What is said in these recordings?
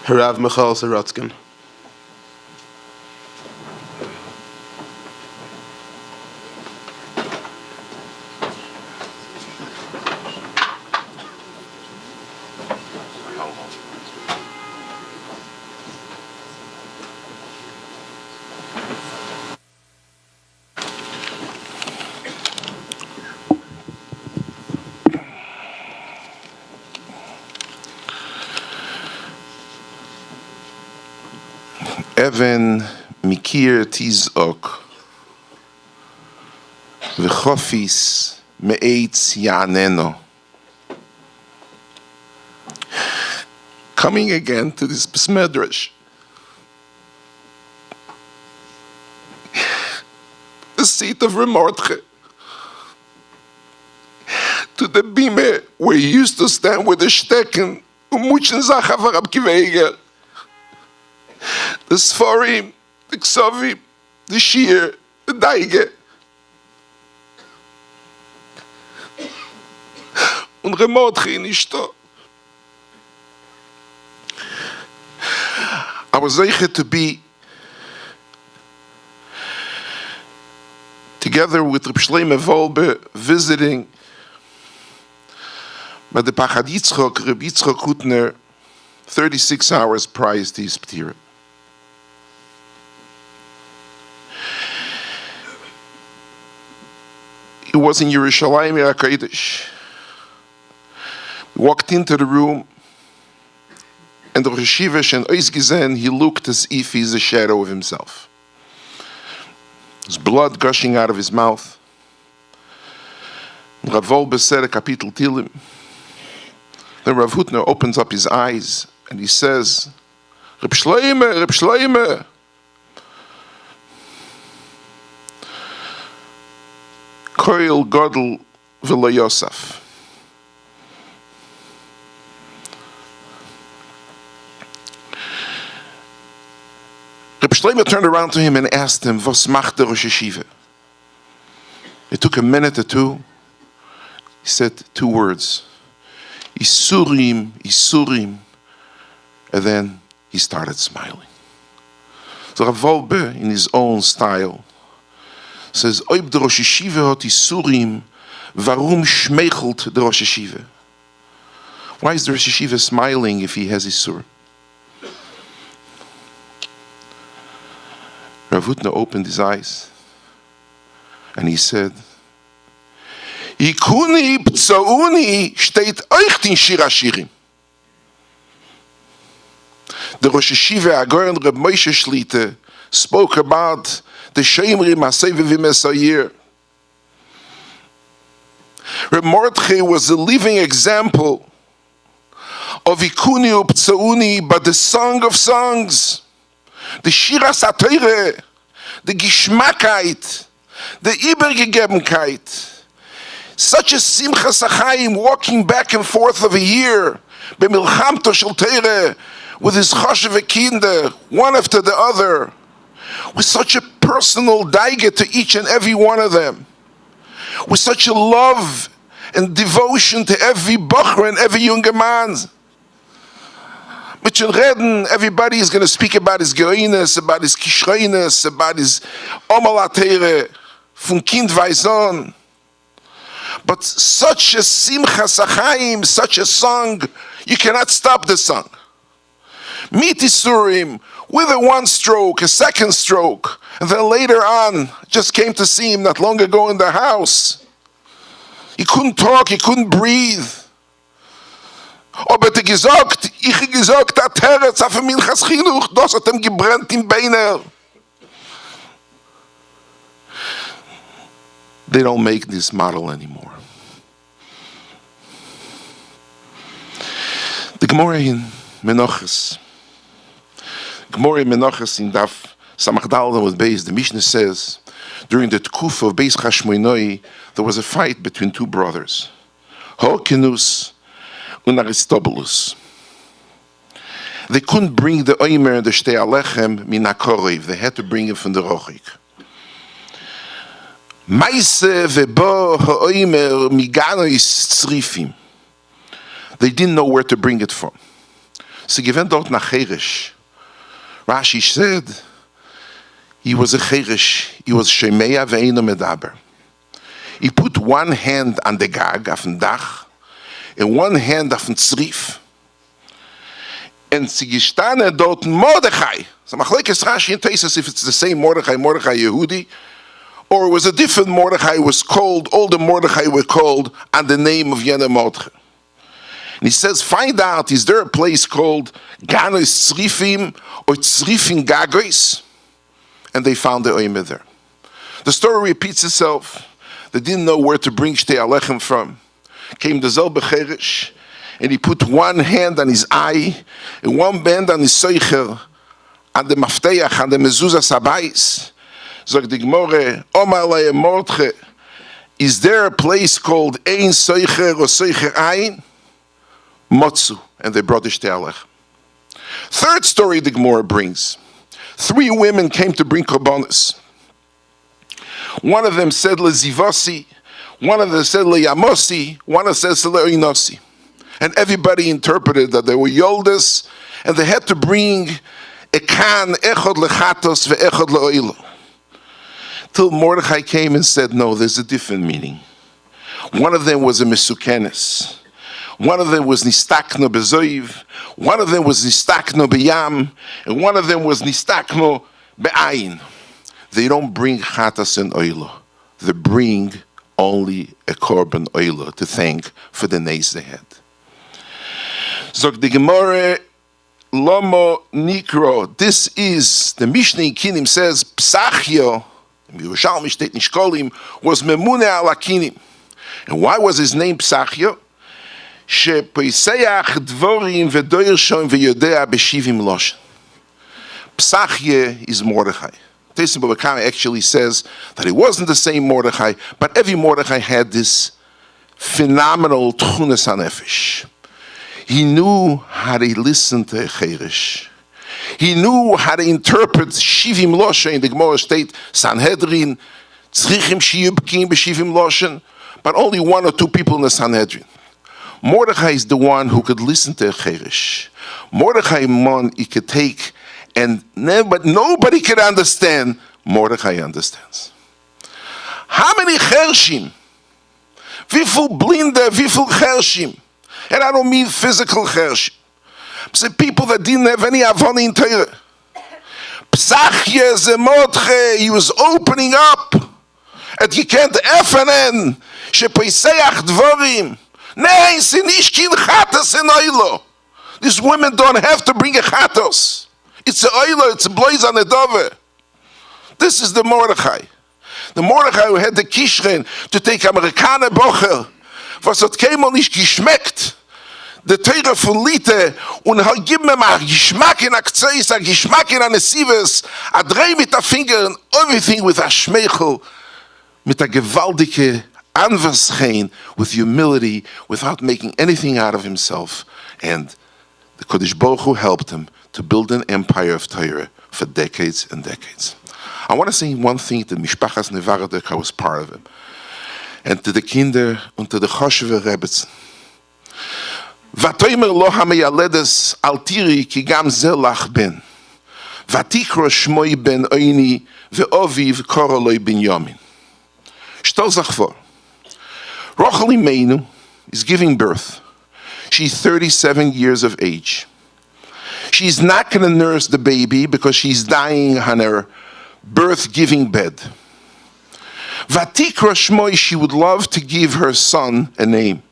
Horav Michoel Sorotzkin. Even mikir tizok v'chofis me'etz ya'aneno. Coming again to this besmedrash, the seat of Mordechai, to the bime where he used to stand with the stecken umuchen zachav Rab Kiva, the Sforim, the Ksovim, the Shir, the Daige. Und Mordechai nicht da. I was zeicher to be together with Reb Shlomo Wolbe visiting by the Pachad Yitzchok, Reb Yitzchok Hutner, 36 hours prior to his p'tira. He was in Yerushalayim HaKodesh. We walked into the room, and the Yeshivas and Oizgizen, he looked as if he's a shadow of himself. There's blood gushing out of his mouth. Rav Wolbe said a kapitel Tilim. Then Rav Hutner opens up his eyes, and he says, Reb Shlomo, Reb Shlomo. Koil Godel V'lo Yosef. Reb Shlomo turned around to him and asked him, "Vos macht der Rosh Yeshiva?" It took a minute or two. He said 2 words, Isurim, Isurim, and then he started smiling. So Rav Wolbe, in his own style, says, Oib der Rosh Yeshiva hat Isurim, warum schmeichelt der Rosh Yeshiva? Why is the Rosh Yeshiva smiling if he has Isur? Rav Hutner opened his eyes and he said, Ikuni ptsauni steht euch in Shir HaShirim. The Rosh Yeshiva Agorn Reb Moshe Shlita spoke about the Shemrim HaSevivim Esayir. Reb Mordechai was a living example of Ikuni Uptsauni, but the Song of Songs, the Shiras HaTorah, the Gishmakkeit, the Ibergegebenkeit, such a Simchas HaChaim walking back and forth of a year, B'milchamto Shel Torah, with his Choshev Kinder, one after the other, with such a personal daige to each and every one of them, with such a love and devotion to every bocher and every younger man. Mit den Reden, everybody is going to speak about his geoines, about his kishreines, about his omalatere, von Kind Vaison. But such a Simchas HaChaim, such a song, you cannot stop the song. Mit Isurim, with a 1 stroke, a 2nd stroke, and then later on, just came to see him not long ago in the house. He couldn't talk, he couldn't breathe. Aber er gesagt, ich gesagt, dat Herz auf Minchas Chinuch, das hat ihm gebrannt im Beiner. They don't make this model anymore. The Gemara in Menachos. Gemara in Menachos in Daf Samachdal with Beis, the Mishnah says, during the Tkuf of Beis Chashmoinoi, there was a fight between 2 brothers, Horkenus and Aristobulus. They couldn't bring the Oimer and the Shtei Alechem min HaKorev. They had to bring it from the Rochik. Maise vebo ha'oimer miganois tzrifim. They didn't know where to bring it from. Sie gewinnt dort nach Cherish. Rashi said, he was a Cherish. He was Shemeya ve'eino medaber. He put one hand on the gag, auf dem Dach, and one hand auf dem Tzrif. And sie gestanden dort Mordechai. So machlekes Rashi and Teisus if it's the same Mordechai Yehudi, or it was a different Mordechai was called, all the Mordechai were called on the name of Yene Mordechai. And he says, find out, is there a place called Ganos Tzrifim or Tzrifim Gagois? And they found the Oime there. The story repeats itself. They didn't know where to bring Shtei Alechem from. Came the Zelbe Cherish, and he put one hand on his eye, and one hand on his Seicher, on the Mafteach, on the Mezuzah Sabais. Zog the Gemara, Omar Leye Mordechai, is there a place called Ein Seicher or Seicher Ein? Motzu, and they brought the Shtei Alechem. Third story the Gemara brings. 3 women came to bring korbanos. One of them said lezivasi, one of them said leyamosi, one of them said leoinosi. And everybody interpreted that they were yoldas, and they had to bring a kan echod lechatos ve'echod leoilo. Till Mordechai came and said, no, there's a different meaning. One of them was a mesukenes. One of them was nistakno bezoiv. One of them was nistakno beyam. And one of them was nistakno be'ayin. They don't bring chatas and oilo. They bring only a korban oilo to thank for the nays they had. Zog the Gemara, Lomo Nikro. This is, the Mishnah in Kinim says, Psachio, Yerushalmi Shteit Nishkolim, was memune ala Kinim. And why was his name Psachio? Shepoiseach dvorim v'doyer shoim v'yodea b'shivim loshen. Psachye is Mordechai. Teisim Babakama actually says that it wasn't the same Mordechai, but every Mordechai had this phenomenal tchunas hanefesh. He knew how to listen to Cherish. He knew how to interpret Shivim Loshen in the Gemara state, Sanhedrin, Tzrichim Shiyubkim b'Shivim Loshen, but only 1 or 2 people in the Sanhedrin. Mordechai is the one who could listen to Cherish. Mordechai mon he could take, but nobody could understand. Mordechai understands. How many Chershim? Wie viel Blinde, wie viel Chershim? And I don't mean physical Chershim. So people that didn't have any Avon in Torah. Psachye Zemotche, he was opening up. And you can't efanen, shepoiseach dvorim. Nein, sie nicht kin chatas in oilo. These women don't have to bring a chatos. It's a oilo, it's a blaze on a dove. This is the Mordechai. The Mordechai who had the Kishren to take Amerikaner Bocher. Was hat keinmal nicht geschmeckt. The Teure von Lite und gib mir mal Geschmack in Akzeis, a Geschmack in Yeshivas, a dreh mit der Finger and everything with a Schmeichel, mit a gewaltige Anverschein, with humility, without making anything out of himself. And the Kodesh Baruch Hu helped him to build an empire of Torah for decades and decades. I want to say one thing to Mishpachas Novarhdok, I was part of it, and to the Kinder and to the Choshever Rebbetzin. Vatoimer lo hameyaledes al tiri ki gam ze lach ben. Vatikro shmoi ben oini ve'oviv koroloi ben yomin. Stel zich voor. Rochel Imeinu is giving birth. She's 37 years of age. She's not going to nurse the baby because she's dying on her birth-giving bed. Vatikra Shmoi, she would love to give her son a name.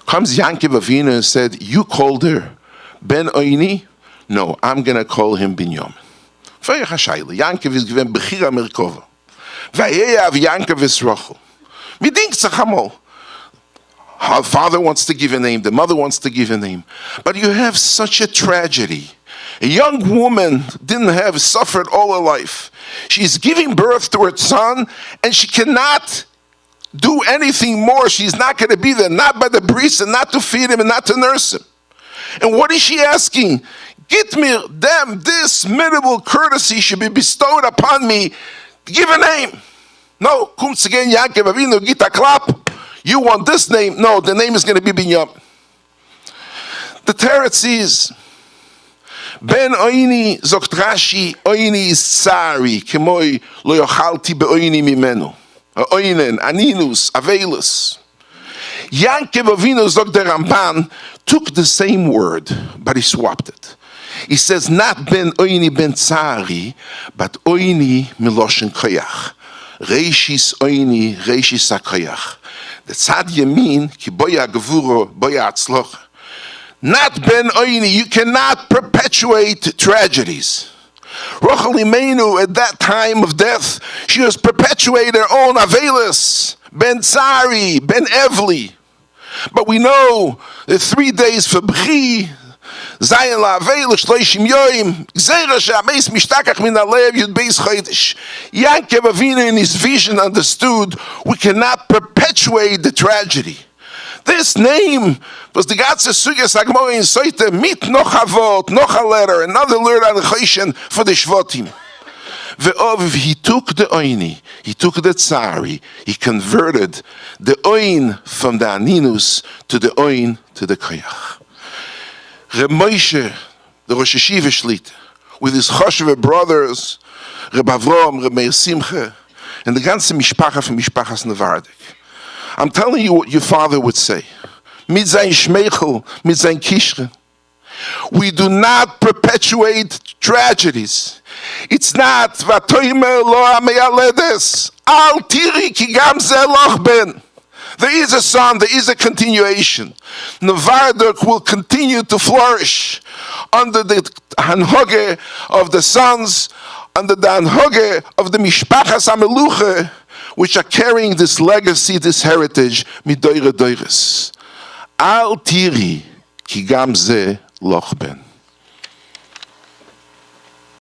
Comes Yankov Avinu and said, you called her Ben Oini? No, I'm going to call him Binyamin. Yankov is given Bechira Merkova. Vayeyav Yankov is Rochel. Midink Tzachamol. Her father wants to give a name, the mother wants to give a name. But you have such a tragedy. A young woman suffered all her life. She's giving birth to her son, and she cannot do anything more. She's not going to be there, not by the breast, and not to feed him, and not to nurse him. And what is she asking? Get me, this minimal courtesy should be bestowed upon me. Give a name. No, comes again, Yankov Avinu, get a clap. You want this name? No, the name is going to be Binyamin. The Teretz is, Ben oini, sagt Rashi, oini is tsari, kemoi lo yochalti beoini mimenu. Oinen, aninus, avelus. Yankov Avinu, sagt der Ramban, took the same word, but he swapped it. He says, not ben oini ben tsari, but oini miloshen koyach. Reishis oini, reishis akoyach. The tzad yamin, ki boya gevuro, boya atzloch. Not ben oini, you cannot perpetuate tragedies. Rochel Imenu, at that time of death, she was perpetuating her own avelis, ben tsari, ben evli. But we know that 3 days for Bri, Zayin la'aveil, shloishim yoim, gzeira she'ameis mishtakach min alev yud beis chodesh. Yankov Avinu in his vision understood we cannot perpetuate the tragedy. This name was the Gatze Sugyas Agmor in Soite mit noch avot, noch a letter, another letter on the Choshen for the Shvotim. Ve'ov, he took the oini, he took the tsari, he converted the oin from the aninus to the oin to the koyach. Reb Moshe, the Rosh Yeshiva Shlita, with his Choshev brothers, Reb Avrom, Reb Meir Simcha, and the ganze Mishpacha from Mishpachas Novarhdok. I'm telling you what your father would say. Mit sein Schmeichel, mit sein Kishre. We do not perpetuate tragedies. It's not vatoimer lo ameyaledes al tiri ki gam ze loch ben. There is a son, there is a continuation. Novarhdok will continue to flourish under the hanhoge of the sons, under the hanhoge of the mishpachas hameluche, which are carrying this legacy, this heritage, midoire doires. Al tiri ki gam ze loch ben.